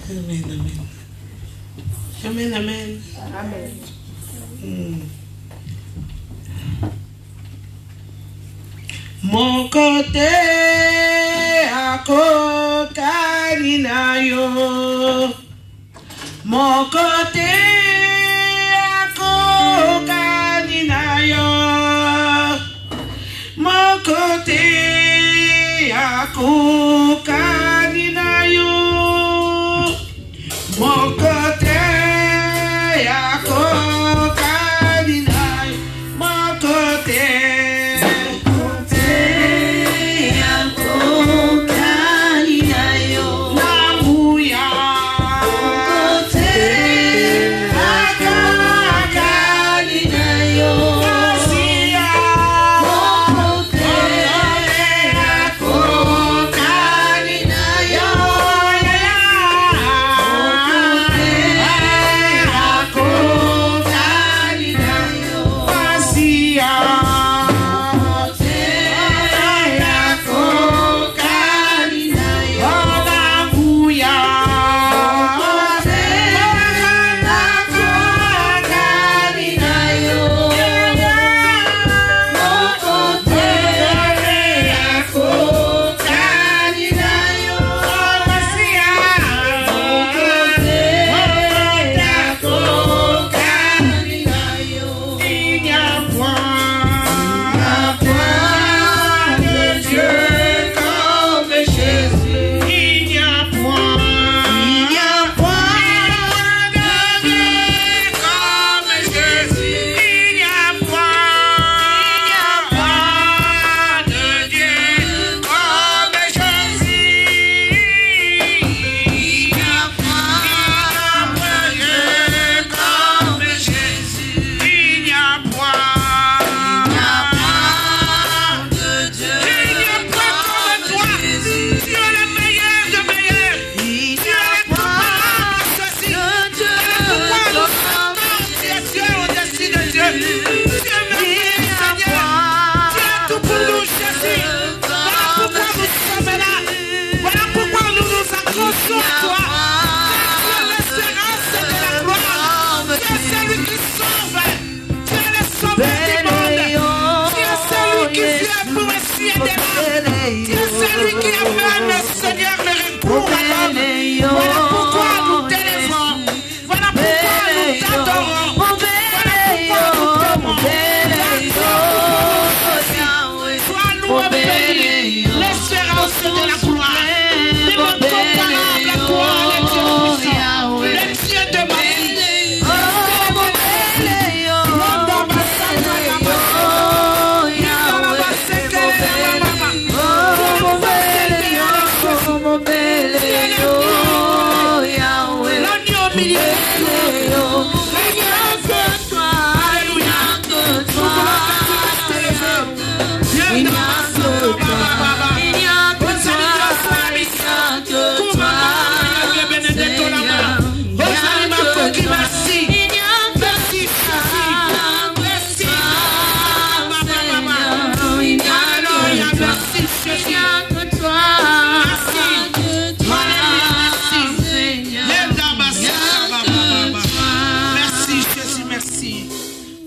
Amen, amen. Amen, amen. Amen. Mon côté à Kokaninayo. Mon côté à Kokaninayo. Mon côté à Kokaninayo. Mon côté à Kokaninayo. Mon côté.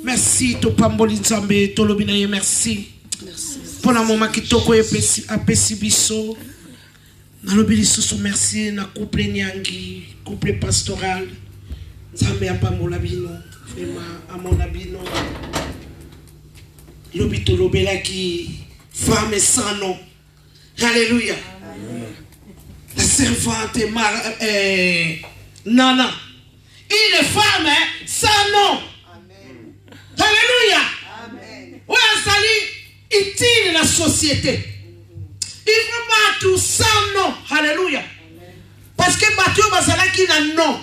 Merci, to pamboli nzambe, to lobi na ye merci. Pour la moment qui toko apesi biso. Na lobi lisusu merci na couple nyangi, couple pastoral. Nzambe apambola bino, vraiment amona bino. Lobi to lobela ki femme sans nom. Alléluia. La servante Nana. Il est femme sans nom. Alléluia. Amen. Oui, sali utile la société. Il faut pas tout sans nom. Alléluia. Parce que bateau basala qui na nom.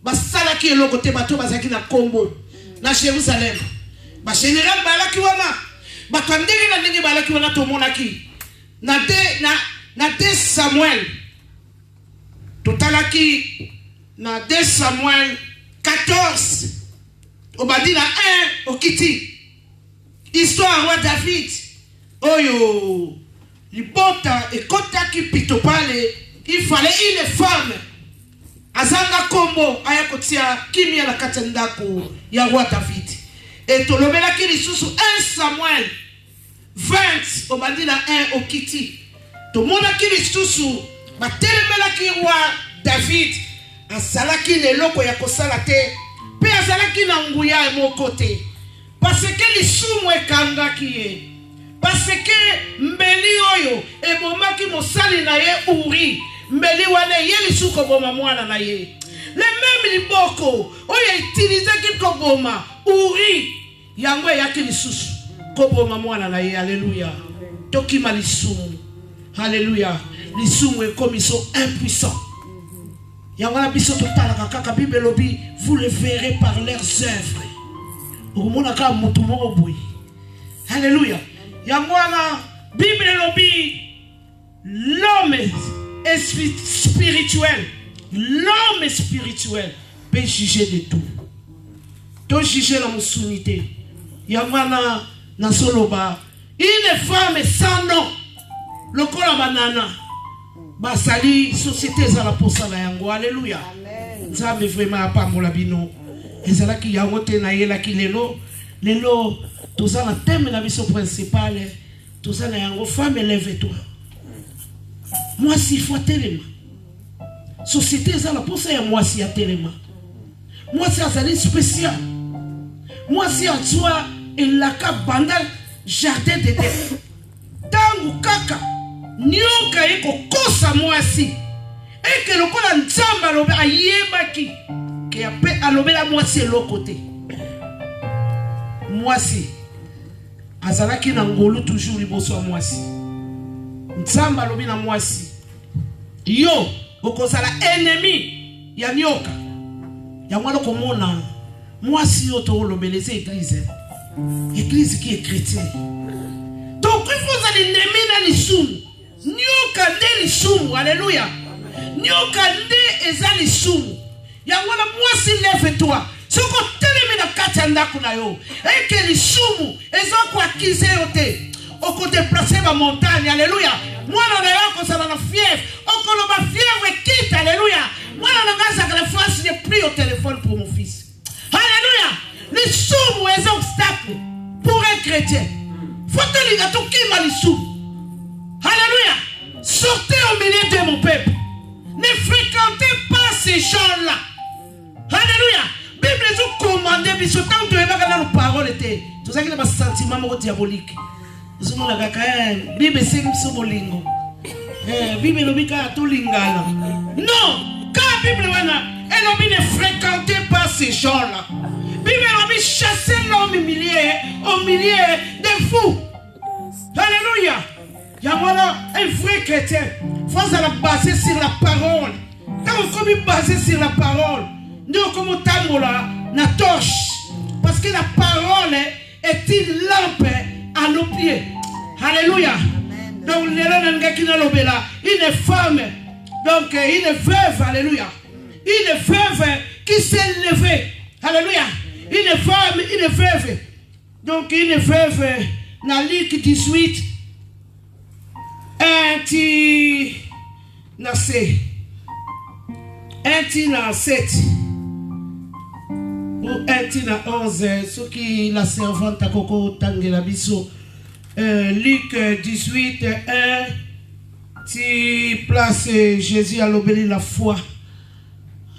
Basala qui est le côté bateau basala qui na combo. Na Jérusalem. Ba général bala qui wana. Ba tandeli na ndenge bala qui wana to monaki. Na de Samuel. Totalaki na 2 Samuel 14. Obadila 1 au Kiti. Histoire roi David. Oyo. Libota et kota qui pitopale. Il fallait une femme. azanga kombo aya kotia kimia na kati ndako ya roi David. Et tolobelaki lisusu 1 Samuel 20 obandi na 1 okiti. Tomonaki lisusu batelemelaki roi David asalaki leloko ya kosala te pe azalaki na nguya moko te parce que lisumu ekangaki ye, parce que mbeli oyo ebomaki mosali na ye Uri, mbeli wana ye lisusu koboma mwana na ye. Le même liboko oyo itilizaki koboma Uri yango yaki lisusu koboma mwana na ye. Alléluia. Tokima lisumu. Alléluia. Lisumu ekomi so impuissant. Yangwana biso totalaka kaka Bible lobi, vous les verrez par leurs œuvres. Oumona ka mutu moko boy. Alléluia. Yangwana Bible lobi, l'homme est spirituel. L'homme est spirituel peut juger de tout. To juger la musunité. Yangwana na soloba, une femme sans nom. Lokola banana. Basali société za la posala yango. Alléluia. Nzambe vraiment apambola bino. Ezalaki yango te na yelaki lelo. Lelo toza na thème na biso principale. Toza na yango femme lève-toi. Moi si faut telema. Société za la posa ya moi si ya telema. Moi si azali spécial. Moi si en soi elaka bandal jardin d'Éden. Tangu kaka nyoka eko kosa mwasi eke lokola nzamba lobe ayebaki ke ape alobela mwasi eloko te. Mwasi azalaki na ngolu toujours liboso ya mwasi. Nzamba lobi na mwasi yo okozala ennemi ya nyoka. Ya mwana komona mwasi yo to lobeleze église. Église qui est chrétienne. Donc il faut aller nemina lisumu. Nyoka nde lisumu. Alléluia. Nyoka nde eza lisumu. Yangwana mwasi lève-toi. Soko telemi na kati ya ndako na yo. Eke lisumu eza kuakize yo te. Oko déplacer ba montagne. Alléluia. Mwana na yo kozala na fièvre. Oko no ba fièvre quitte. Alléluia. Mwana na ngaza la face j'ai pris au téléphone pour mon fils. Alléluia. Lisumu eza obstacle pour un chrétien. Faut-il y avoir qui m'a l'issou? Alléluia. Sortez au milieu de mon peuple. Ne fréquentez pas ces gens-là. Alléluia. Bible nous commande, biso tant que nous parole était. Tout ça qui est un sentiment diabolique. Nous sommes là quand Bible c'est biso bolingo. Bible lobika tout lingala. Non, quand Bible wana, elle obi ne fréquentez pas ces gens-là. Bible obi chasser l'homme au milieu des fous. Alléluia. Yamala, un vrai chrétien, faut se baser sur la parole. Quand on est basé sur la parole, nous comme tamola na torche, parce que la parole est une lampe à nos pieds. Alléluia. Donc une femme, donc une veuve, alléluia. Une veuve qui s'est levée. Alléluia. Une femme, une veuve. Donc une veuve, dans Luc 18, un petit na 7 ou un petit na 11, ce qui la servante à Coco Tangela Bisso. Luc 18, 1, tu place Jésus à l'obéir la foi.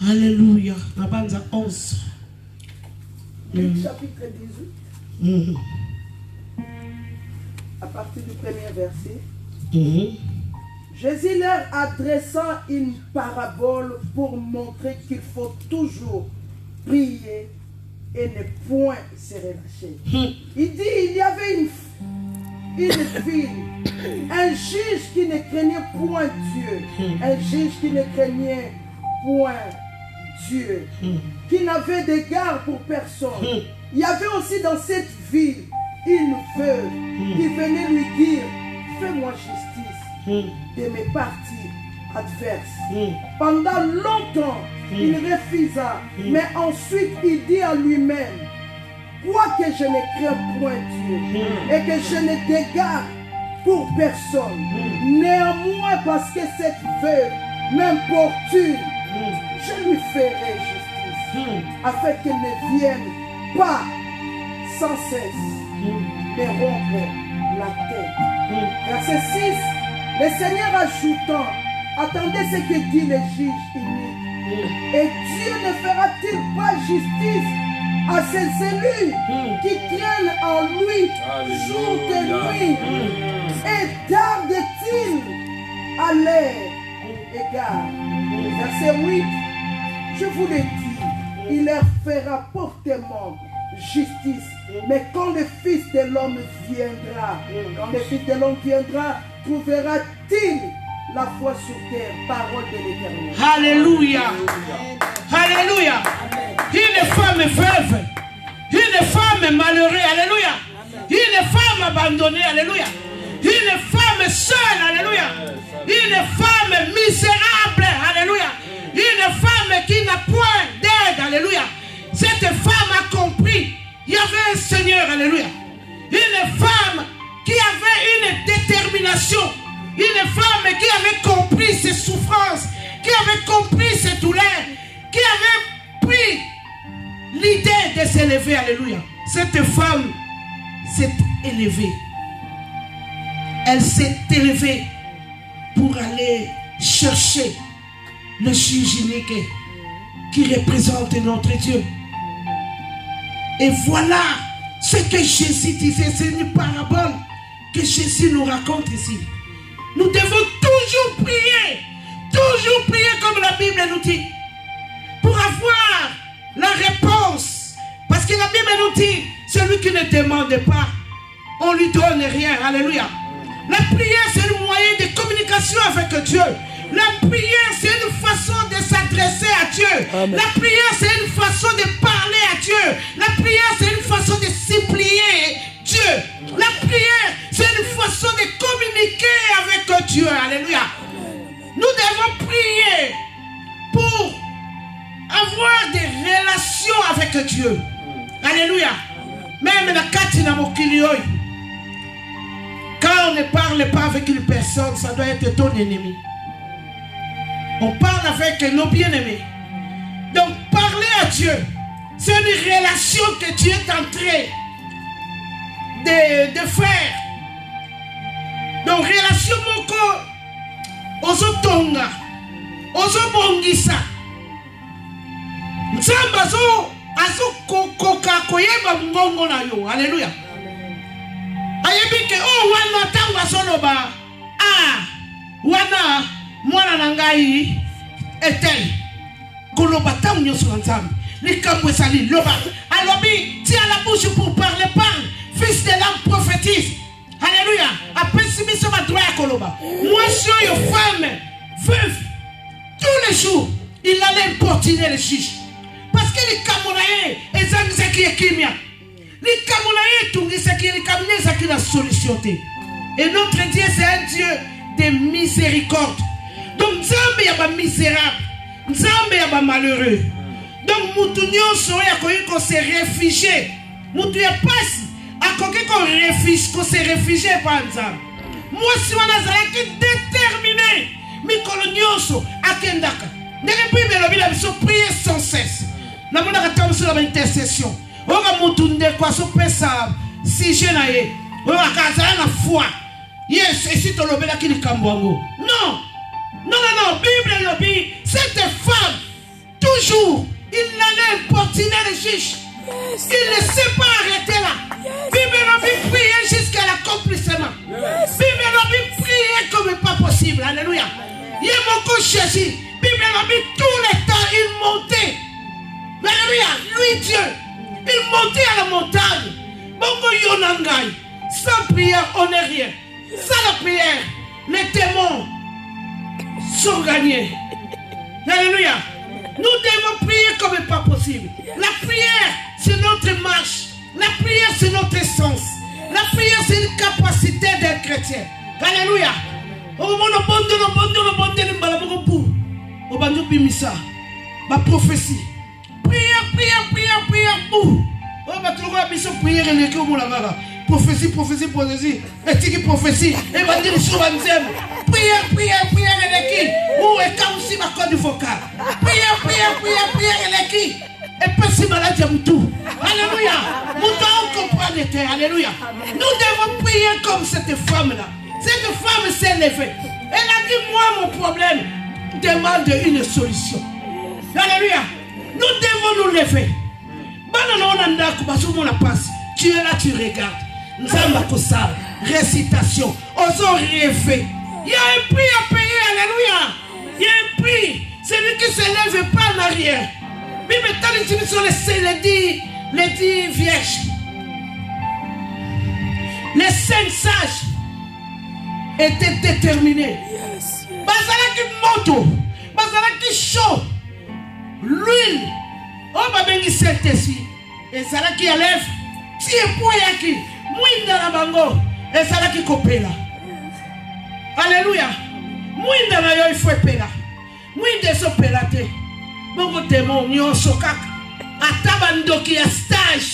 Alléluia. La bande 11. Luc chapitre 18. À partir du premier verset. Jésus leur adressa une parabole pour montrer qu'il faut toujours prier et ne point se relâcher. Il dit, il y avait une ville, un juge qui ne craignait point Dieu, un juge qui ne craignait point Dieu, qui n'avait d'égard pour personne. Il y avait aussi dans cette ville une veuve qui venait lui dire, fais-moi justice de mes parties adverses. Pendant longtemps, il refusa, mais ensuite il dit à lui-même, quoique je ne crains point Dieu et que je ne d'égard pour personne, néanmoins parce que cette veuve m'importune je lui ferai justice, afin qu'il ne vienne pas sans cesse me rompre la tête. Verset 6, le Seigneur ajoutant, attendez ce que dit le juge unique. Et Dieu ne fera-t-il pas justice à ses élus qui craignent en lui jour et nuit? Et tarde-t-il à leur égard? Verset 8, je vous le dis, il leur fera portement justice. Mais quand le Fils de l'homme viendra, trouvera-t-il la foi sur terre? Parole de l'Éternel. Alléluia. Alléluia. Une femme veuve, une femme malheureuse, alléluia. Une femme abandonnée, alléluia. Une femme seule, alléluia. Une femme misérable, alléluia. Une femme qui n'a point d'aide, alléluia. Cette femme a compris, il y avait un Seigneur, alléluia. Une femme qui avait une détermination. Une femme qui avait compris ses souffrances, qui avait compris ses douleurs, qui avait pris l'idée de s'élever, alléluia. Cette femme s'est élevée. Elle s'est élevée pour aller chercher le juge unique qui représente notre Dieu. Et voilà ce que Jésus disait. C'est une parabole que Jésus nous raconte ici. Nous devons toujours prier comme la Bible nous dit, pour avoir la réponse. Parce que la Bible nous dit, celui qui ne demande pas, on ne lui donne rien. Alléluia. La prière, c'est un moyen de communication avec Dieu. La prière, c'est une façon de s'adresser à Dieu. Amen. La prière, c'est une façon de parler à Dieu. La prière, c'est une façon de supplier Dieu. La prière, c'est une façon de communiquer avec Dieu. Alléluia. Nous devons prier pour avoir des relations avec Dieu. Alléluia. Même la Katina Mokilioi. Quand on ne parle pas avec une personne, ça doit être ton ennemi. On parle avec nos bien-aimés. Donc parler à Dieu, c'est une relation que Dieu est en train de faire. Donc relation moko ozotonga, ozobongisa. Nzamba azo koka koyeba mbongo na yo. Alléluia. Ayebike wana tangwa soloba. Wana mwana nangai etel koloba tam nyoso nzambe likambo esali loba alobi tia la bouche pour parler, parle, fils de l'âme prophétise. Alléluia. Apesi biso ba droit ya koloba. Moi je yo femme veuve tous les jours il allait importuner les juges parce que les kamonaye ezangisaki ekimia les kamonaye tungisaki les kamonaye qui la solution. Et notre Dieu c'est un Dieu de miséricorde. Donc Nzambe yaba misérable, Nzambe yaba malheureux. Donc mutu nyonso ya koyi ko se réfugier, mutu ya pasi akoki ko réfugier, ko se réfugier pa Nzambe. Moi si wana zalaki déterminé mikolo nyonso akendaka. Ndenge Bible lobi la biso prier sans cesse. Na mona ka tamu sur la intercession. Oka mutu ndeko aso pesa si je na ye. Oka kazala na foi. Yes, et si tu l'as dit, non. Non. Bible le dit, cette femme, toujours, il allait importuner les juges. Yes. Il ne s'est pas arrêté là. Yes. Bible le dit, prier jusqu'à l'accomplissement. Yes. Bible le dit, prier comme pas possible. Alléluia. Il y a beaucoup Jésus. Bible le dit, tout le temps, il montait. Alléluia. Lui, Dieu, il montait à la montagne. Bongo Yonangai. Sans prière, on n'est rien. Sans la prière, les démons sont gagnés. Alléluia. Nous devons prier comme pas possible. La prière, c'est notre marche. La prière, c'est notre essence. La prière, c'est une capacité d'un chrétien. Alléluia. Ma prophétie. Prière. Prophétie. Et va dire sur Banzem. Prière, eleki. Où est aussi ma corde vocale? Prière, eleki. Et pas si malade à tout. Alléluia. Nous devons comprendre l'éternel. Alléluia. Nous devons prier comme cette femme-là. Cette femme s'est levée. Elle a dit, moi, mon problème demande une solution. Alléluia. Nous devons nous lever. Tu es là, tu regardes. Récitation. Osons rêver. Il y a un prix à payer. Alléluia. Il y a un prix. Celui qui se lève pas en arrière. Mais maintenant, sur les 10 vierges. Les 5 sages étaient déterminés. Bazalaki moto. Bazalaki chaud. L'huile. Oh, babengi Saint-Esprit. Et Zalaki élève. Si et poyaki. Mouinda la bango. Et Zalaki kopela. Alléluia. Mouinda la yo il faut pela. Mouinda so pelate. Bongo démon nyon sokak. Atabandoki ya stage.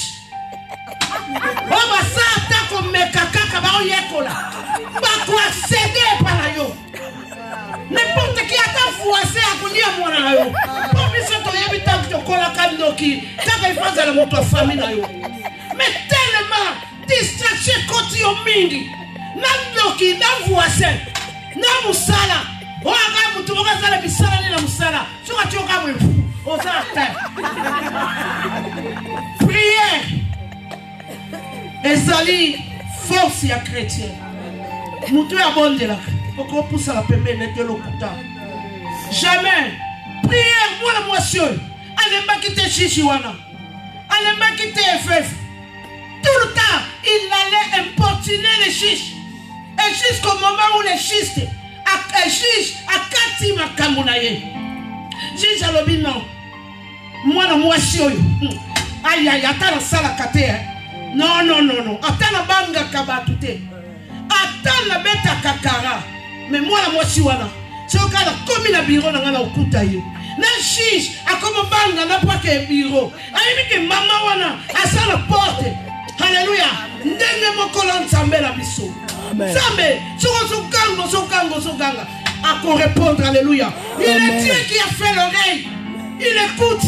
Oh, basa atako mekakaka ba oyekola. Ba ko accéder par la yo. N'importe qui a ta voisin à courir à mon aïe. Pour lui, c'est ton habitant qui te colle à Kandoki. Quand il passe dans votre famille. Mais tellement distraction continue au mingi. Nandoki, nan voisin. Nan musala. Oh, agamu, tu vas la misala ni la musala. Tu vas tu agamu. Oh, ça prière. Ezali, force ya chrétien. Moutou ya bon de la. Pourquoi pousse à la pembe n'est que l'okuta? Jamais. Prière, moi la moisson. Allez pas quitter Chichiwana. Allez pas quitter FF. Tout le temps, il allait importuner les chiches. Et jusqu'au moment où les chiches, à Kati Makamunaye. Chiche à l'obi non. Moi la moisson. Aïe aïe, attends la salle à Kate. Non. Attends la banga kabatute. Attends la bête à kakara. Mais moi la moitié wana. C'est au cas comme il a bureau dans la okutaye. Na chiche a comme banga na pas que bureau. Aïe que maman wana a ça la porte. Alléluia. Ndenge mo kolon sambe la biso. Sambe, so ganga. A qu'on répondre alléluia. Il est Dieu qui a fait l'oreille. Il écoute.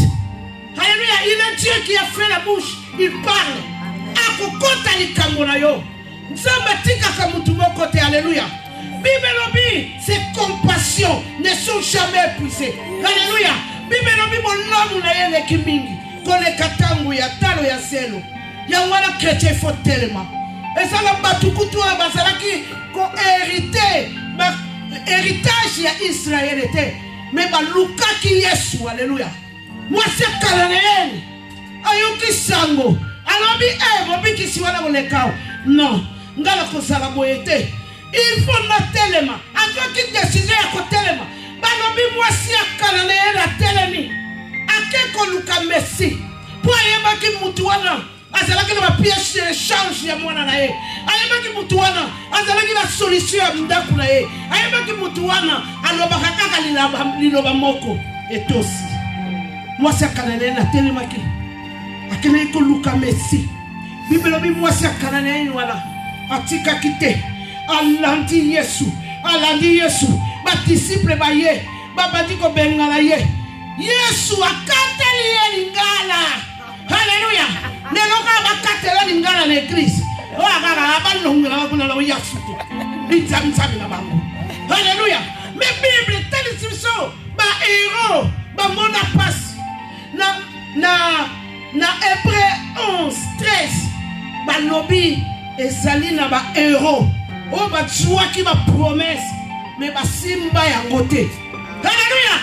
Alléluia, il est Dieu qui a fait la bouche. Il parle. A ko kota li kangona yo. Sambe tika kamutumo côté alléluia. Bibelobi, ces compassions ne sont jamais épuisées. Alléluia. Bibelobi, mon homme, n'a rien de kimingi. Qu'on est katangu, ya talo, ya zelo. Ya wana chrétien, il faut tellement. Et ça, la batukutu, ça la qui, qu'on hérité, héritage, ya Israël était. Mais ma luka qui yesu, alléluia. Moi, c'est kalanéen. Ayuki sango. Alors, bi, qui si wana, on est kao. Non. Ngala ko sala boyete. Il faut noter les mains. En tant qu'il décide à côté les mains. Balobi moi si à Canada la télémi. À quel qu'on nous merci. Pour y avoir qui moutouana. À cela qui va pièce change ya mwana na ye. Ayeba ki moutouana. À cela qui la solution à mdaku na ye. Ayeba ki moutouana. Aloba kaka liloba moko. Et aussi. Moi si à Canada la téléma ki. À quel qu'on nous merci. Bibelobi moi si à Canada wala. Atika kite. Alandi Yesu, ba disciple ba ye, ba badiko bengala ye. Yesu akateli lingala. Alléluia. Ne loka ba katela lingala l'église. O agara abalonga kuna la yasutu. Nzamzabi na bango. Alléluia. Mais Bible telle situation ba héros, ba mona passe. Na Hébreu 11:13. Ba lobi ezali na ba héros. Oh, bah, tu vois qui ma promesse, mais bah, simba ya côté. Alléluia.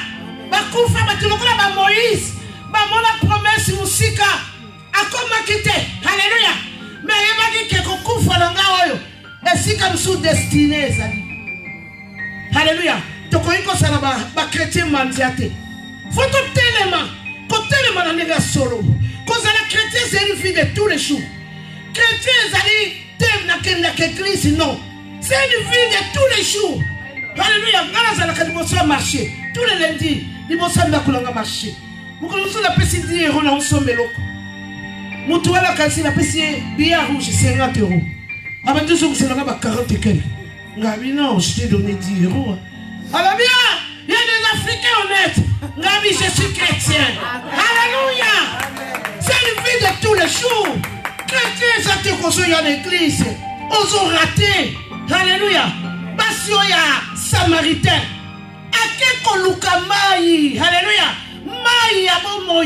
Bah, koufa, bah, tu le connais, bah, Moïse, bah, mon promesse, musika, a comment quitter. Alléluia. Mais il m'a dit que koufa, l'anga, et si comme sous destiné, ça dit. Alléluia. Tu connais quoi ça là-bas, bah, chrétien mandiaté. Faut tout tellement dans les solo. Cause la chrétien, c'est une vie de tous les jours. Chrétien, ça dit, t'aimes la église, non. C'est une vie de tous les jours. Alléluia. Nous allons marcher. Tous les lundis, nous allons marcher. Nous allons passer 10 euros dans le sommet. Nous allons passer 10 billet rouge 50 euros. Avant 2 jours, nous allons 40 euros. Gabi, non, je t'ai donné 10 euros. Alors bien, il y a des Africains honnêtes. Gabi, je suis chrétien. Alléluia. C'est une vie de tous les jours. Chrétien, ça te construit en église. Ils ont raté. Alléluia. Parce qu'il y a Samaritain. Akeko luka mai. Alléluia. Mai ya moi.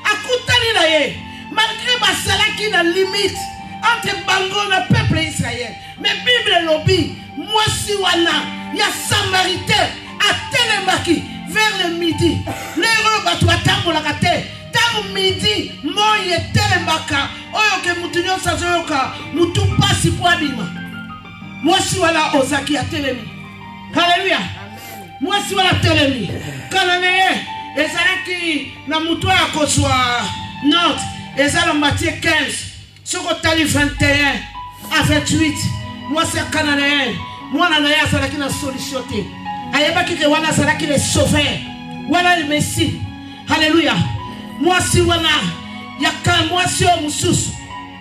Akutani na ye. Malgré basalaki na limite entre Bango et le peuple israélien. Mais Bible lobby, moi si wana, il y a Samaritain à Télémaki vers le midi. Les robes à toi tambola kate. Tam midi, moi y est Télémaka. Oyo ke mutunyo sazoyoka, mutu pasi po abima. Moi si wana ozaki à Télémi. Alléluia. Moi si wana Télémi. Kanane, ezalaki na mutu ya kozwa note. Ezala Matthieu 15. Sur le tali 21 à 28. Moi c'est Cananéen. Moi nanaya salaki na solution te. Ayebaki ke wana salaki le sauveur. Wana le Messie. Alléluia. Moi si wana yaka moi si o mususu.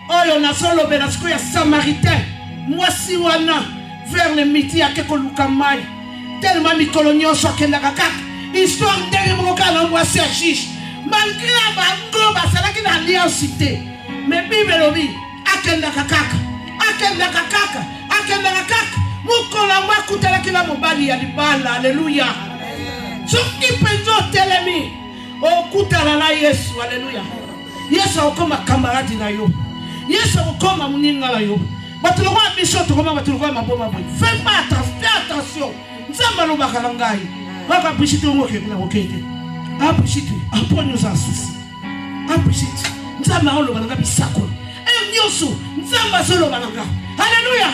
Oyo na solo benasko ya Samaritain. Moi si wana vers le midi ya keko lukamai. Tellement mikolo nyonso akenda kaka. Histoire ndenge moka na moi si achiche. Malgré Bango basalaki na alliance te. Mais Bible lobi akenda kakaka. Akenda kakaka. Akenda kakaka. Mukola mwa kutalaki na mobali ya libala. Alléluia. Soki penzo telemi. Okutala na Yesu. Alléluia. Yesu okoma camarade na yo. Yesu okoma muninga na yo. Batuloko mission tokoma batuloko maboma boy. Fais attention. Nzamba lo bakalangai. Baka bishite ngoke na okete. Apishite. Aponyo za susi. Apishite. Nzamba olo balanga bisako. Nyoso nzamba solo balanga. Alléluia.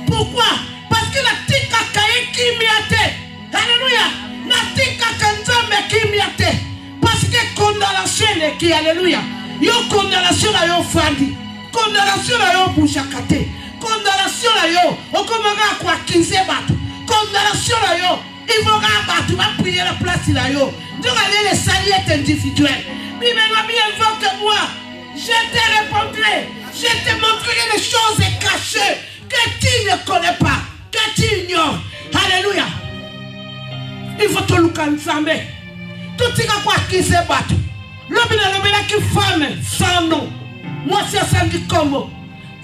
Pourquoi? Parce que la tika kaye kimiate. Alléluia. La tika kanzambe kimiate. Parce que condamnation est qui. Alléluia. Yo condamnation la yo fandi. Condamnation la yo bouchakate. Condamnation la yo okomaga kwa 15 batu. Condamnation la yo il va batu va prier la place la yo. Donc allez les saliettes individuelles. Mais maintenant bien invoque moi. Je te répondrai. Je te montrerai les choses cachées que tu ne connais pas, que tu ignores. Alléluia. Il faut te louer ensemble. Tout ce qui se bat. L'obéna qui femme sans nom. Moi c'est ça qui combo.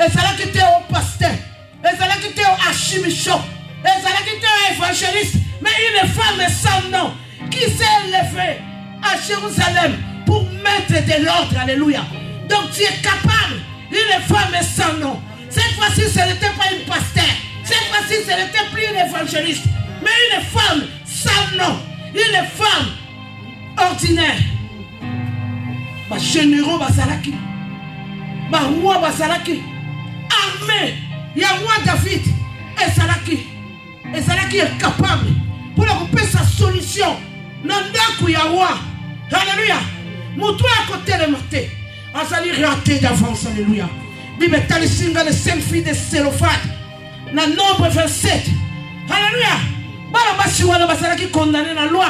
Et ça là qui était au pasteur. Et ça là qui était au archimichon. Et ça là qui était au évangéliste. Mais une femme sans nom qui s'est élevée à Jérusalem pour mettre de l'ordre. Alléluia. Donc tu es capable. Une femme sans nom. Cette fois-ci, ce n'était pas une pasteur. Cette fois-ci, ce n'était plus une évangéliste. Mais une femme sans nom. Une femme ordinaire. Ba généraux basalaki. Ba roi basalaki. Armée. Il y a roi David. Et Salaki est capable. Pour la couper sa solution. Nandaku ya roi. Alléluia. Moutou à côté de maté. Azali raté d'avance, alléluia. Bible talisinga les 5 filles de Sélophate. Na nombre 27. Alléluia. Bala basi wana basala qui condamné la loi.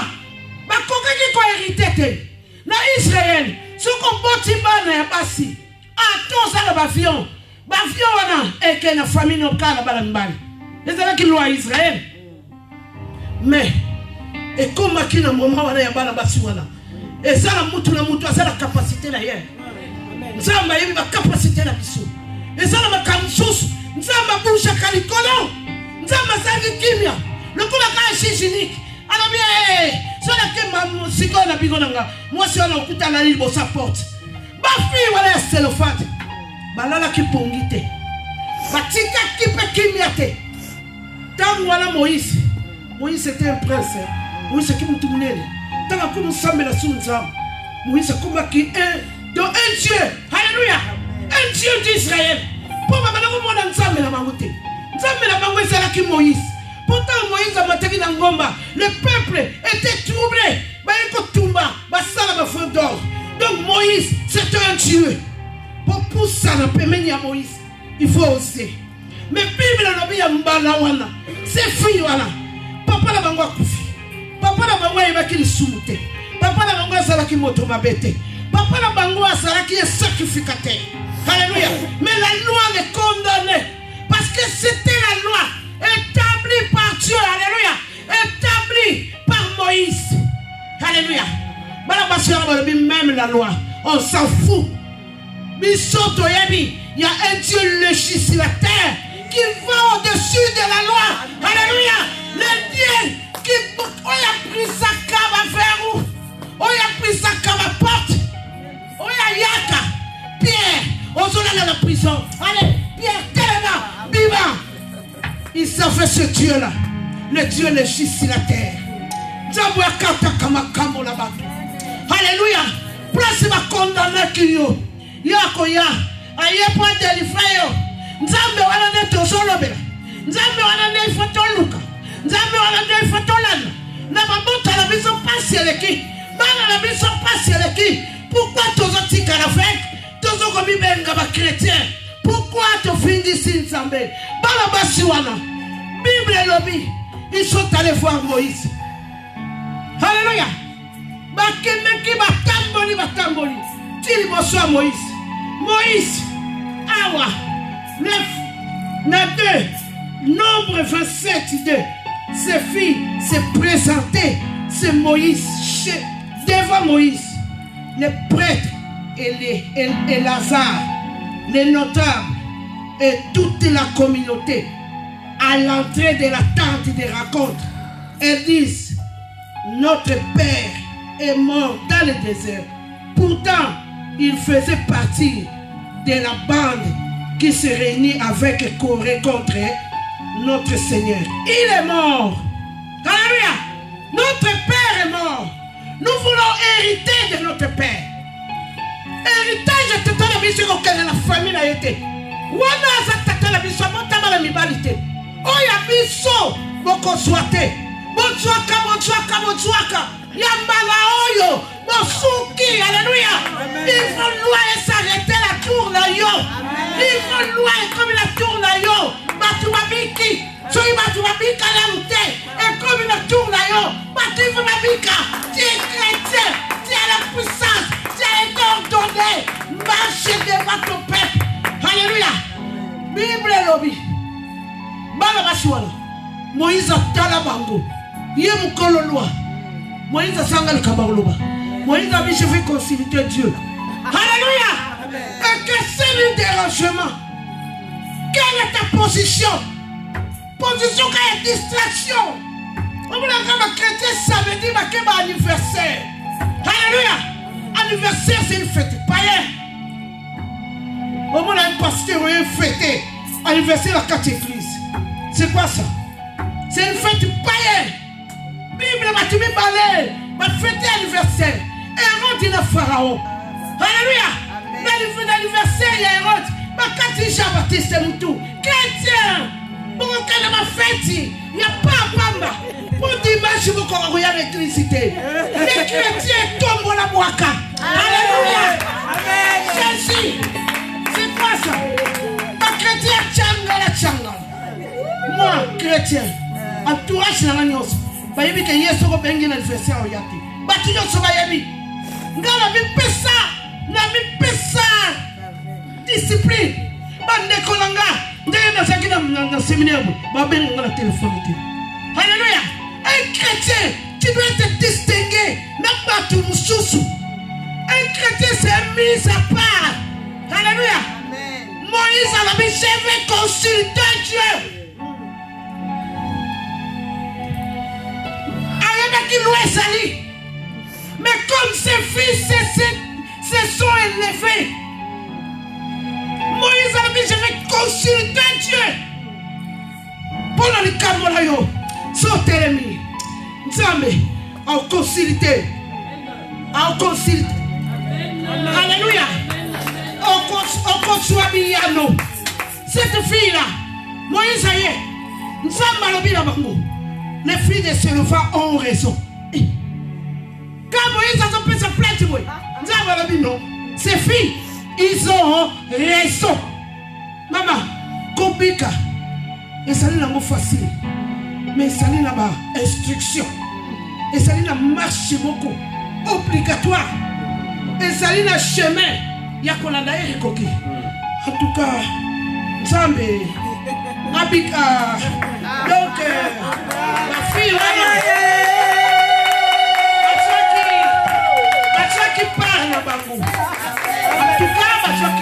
Ba koka qui ko hérité te. Na Israël, ce qu'on boti bana ya basi. Ah, tout ça le avion. Ba avion wana et que na famille no kala bala mbali. Ezala ki loi Israël. Mais et comme qui na moment wana ya bala basi wana. Et ça la mutu ça la capacité là hier. Nzamba yebi ba capacité na biso. Ezala makamsusu. Nzamba busha kalikolo. Nzamba sangi kimia. Le coup la hygiénique. Alors bien, cela que ma sigo na bigonanga. Moi si on a okuta na libo sa porte. Ba fi wala Sélophate. Balala ki pongite. Batika ki pe kimiate. Tant wala Moïse. Moïse était un prince. Moïse qui mutu munene. Tant ko musambe la sunza. Moïse kuma ki un Dieu. Alléluia. Un Dieu d'Israël. Pour ma bango mona nzambe na bango te. Nzambe na bango ezala ki Moïse. Pourtant Moïse a mataki na ngomba. Le peuple était troublé. Ba yeko tumba, ba sala ba fond d'or. Donc Moïse, c'est un Dieu. Pour pousser na pemeni à Moïse, il faut oser. Mais Bible na biya mbala wana. C'est fille wana. Papa la bango akufi. Papa la bango yebaki lisumute. Papa la bango sala ki moto mabete. Papa la bango sala ki sacrificateur. Alléluia. Mais la loi les condamnait. Parce que c'était la loi. établi par Dieu, alléluia, établi par Moïse, alléluia. Même la loi, on s'en fout. Il y a un Dieu législateur qui va au-dessus de la loi, alléluia. Le Dieu qui a pris sa cave à verrou, il a pris sa cave à porte, il a yaka, Pierre, on est dans la prison, allez, Pierre, tellement, vivant. Il s'en fait ce Dieu-là, le Dieu législateur. Alléluia. Place ma condamné qui yo. Yakoya. Aye point délivrer yo. Nzambe wana ne tozolobela. Nzambe wana ne fotoluka. Nzambe wana ne fotolana. Na mabota la biso passe eleki. Bana la biso passe eleki. Pourquoi tozotika la fête? Tozokomi benga ba chrétien. Pourquoi to findisi Nzambe? Bana basi wana. Bible lobi. Ils sont allés voir Moïse. Alléluia. Bakemeki batamboli. Tili bonsoir Moïse. Moïse. Awa. 9. 2. Nombre 27. 2. Ses filles se présentaient. C'est Moïse. Devant Moïse. Les prêtres et Lazare. Les notables. Et toute la communauté. À l'entrée de la tente des rencontres. Elles disent. Notre père est mort dans le désert. Pourtant, il faisait partie de la bande qui se réunit avec Corée contre notre Seigneur. Il est mort. Alléluia. Notre père est mort. Nous voulons hériter de notre père. Héritage de toute la mission auquel la famille a été. Wana za la mission montama la mibalite. Oya biso boko soite. Bonsoaka. Yambala oyo. Bonsuki. Alléluia. Il faut loin s'arrêter la tour là yo. Il faut loin comme la tour là yo. Batubabiki. Soy batubabika la route. Et comme la tour là yo. Batubabika. Tu es chrétien. Tu as la puissance. Tu as été ordonné. Marchez devant ton peuple. Alléluia. Bible lobby. Balabashwala. Moïse atala bango. Yé mukolo loi. Moïse a sanga le kabarouba. Moïse a dit je vais consulter Dieu. Alléluia. Et que c'est le dérangement. Quelle est ta position? Position qui est distraction. On vous l'a dit chrétien, ça veut dire qu'il y a un anniversaire. Alléluia. Anniversaire, c'est une fête païenne. On vous l'a dit pasteur, une fête. Anniversaire à 4 églises. C'est quoi ça? C'est une fête païenne. Bible m'a tué balai, m'a fêté anniversaire. Hérode il a Pharaon. Alléluia. L'anniversaire il y a Hérode. Ma Cathy Jean-Baptiste Moutou. Chrétien. Pour lequel ma fête, il n'y a pas Bamba. Pour dimanche, vous pouvez regarder l'électricité. Les chrétiens tombent la boaka. Alléluia. Amen. Jésus. C'est quoi ça? Ma chrétien tchanga. Moi, chrétien. Entourage dans la nuit. Bayebi ke yeso ko bengi na anniversaire o yati. Batu yo so bayebi. Ngala mi pesa, na mi pesa. Discipline. Bande kolanga. Ndenge na sakina na séminaire. Ba bengi ngala téléphone. Alléluia. Un chrétien, tu dois te distinguer. N'a pas tout mususu. Un chrétien c'est mis à part. Alléluia. Amen. Moïse a dit je vais consulter Dieu. Mais comme ses fils se sont élevés, Moïse a dit je vais consulter Dieu. Pour le Cameroun, sauter les mi. Nzambe, en consulter. Alléluia. En consuabiano. Cette fille-là, Moïse a dit, Nzambe a dit la bango. Les filles de Sélofa ont raison. Quand Moïse a fait sa plainte, nous avons dit non. Ces filles, ils ont raison. Maman, Kobika, et ça n'est pas facile. Mais ça n'est pas instruction. Et ça n'est pas marche beaucoup. Obligatoire. Et ça n'est pas chemin. Il y a qu'on a d'ailleurs coquille. En tout cas, Zambé, Rabika. Donc, ma fille, qui parle à Bango. En tout cas,